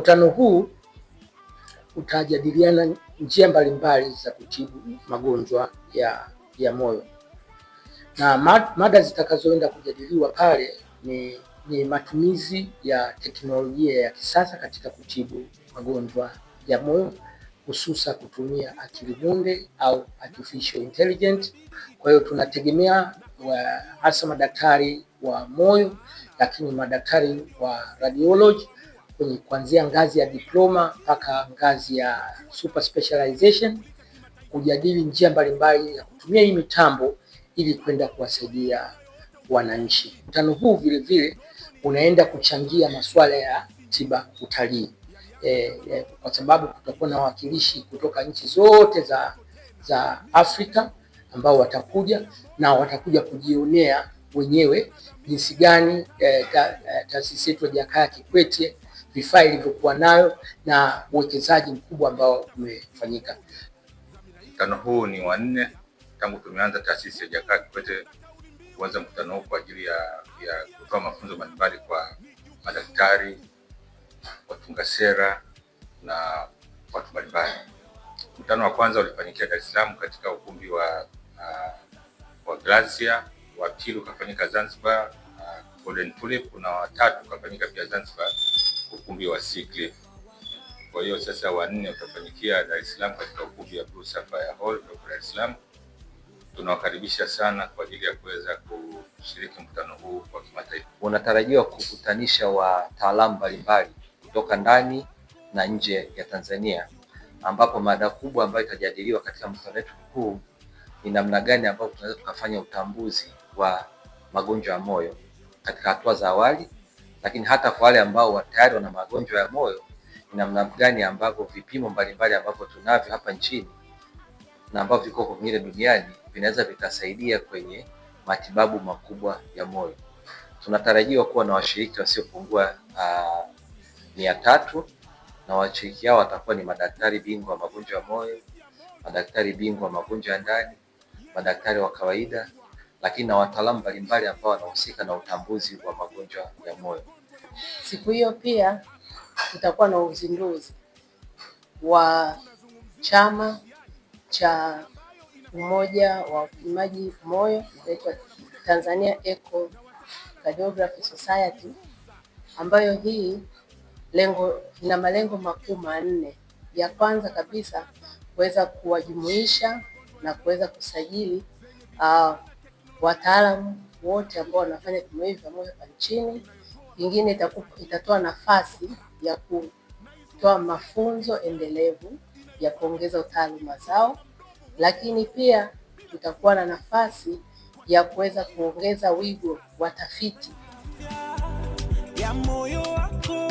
Mkutano huu utajadiliana njia mbalimbali za kutibu magonjwa ya moyo, na mada zitakazoenda kujadiliwa pale ni matumizi ya teknolojia ya kisasa katika kutibu magonjwa ya moyo, hususa kutumia akili bunde au artificial intelligence. Kwa hiyo tunategemea hasa madaktari wa moyo, lakini madaktari wa radiology kwenye kuanzia ngazi ya diploma mpaka ngazi ya super specialization kujadili njia mbalimbali ya kutumia hii mitambo ili kwenda kuwasaidia wananchi. Mkutano huu vile vile unaenda kuchangia masuala ya tiba utalii kwa sababu kutakuwa na wawakilishi kutoka nchi zote za Afrika ambao watakuja na watakuja kujionea wenyewe jinsi gani taasisi yetu ya Jakaya Kikwete vifaa ilivyokuwa nayo na uwekezaji mkubwa ambao umefanyika. Mkutano huu ni wa 4 tangu tumeanza taasisi ya Jakaya Kikwete kuanza mkutano huu kwa ajili ya kutoa mafunzo mbalimbali kwa madaktari, watunga sera na watu mbalimbali. Mkutano wa kwanza ulifanyikia Dar es Salaam katika ukumbi wa Glacier, wa pili ukafanyika Zanzibar Golden Tulip, na wa tatu ukafanyika pia Zanzibar ukumbi wa Sea Cliff. Kwa hiyo sasa wa 4 utafanyikia Dar es Salaam katika ukumbi wa Blue Sapphire Hall Dar es Salaam. Tunawakaribisha sana kwa ajili ya kuweza kushiriki mkutano huu kwa kimataifa. Unatarajiwa kukutanisha wataalamu mbalimbali kutoka ndani na nje ya Tanzania, ambapo mada kubwa ambayo itajadiliwa katika mkutano wetu huu ni namna gani ambapo tunaweza tukafanya utambuzi wa magonjwa ya moyo katika hatua za awali, lakini hata kwa wale ambao tayari wana magonjwa ya moyo ni namna gani ambavyo vipimo mbalimbali ambavyo tunavyo hapa nchini na ambavyo viko kwingine duniani vinaweza vikasaidia kwenye matibabu makubwa ya moyo. Tunatarajiwa kuwa na washiriki wasiopungua 300, na washiriki hao watakuwa ni madaktari bingwa wa magonjwa ya moyo, madaktari bingwa wa magonjwa ya ndani, madaktari wa kawaida, lakini na wataalamu mbalimbali ambao wanahusika na utambuzi wa magonjwa ya moyo. Siku hiyo pia tutakuwa na uzinduzi wa chama cha umoja wa upimaji moyo inaitwa Tanzania Echocardiography Society, ambayo hii ina malengo makuu 4. Ya kwanza kabisa kuweza kuwajumuisha na kuweza kusajili wataalamu wote ambao wanafanya vipimo hivi vya moyo hapa nchini. Kingine itatoa nafasi ya kutoa mafunzo endelevu ya kuongeza utaaluma zao, lakini pia tutakuwa na nafasi ya kuweza kuongeza wigo wa tafiti ya moyo wako.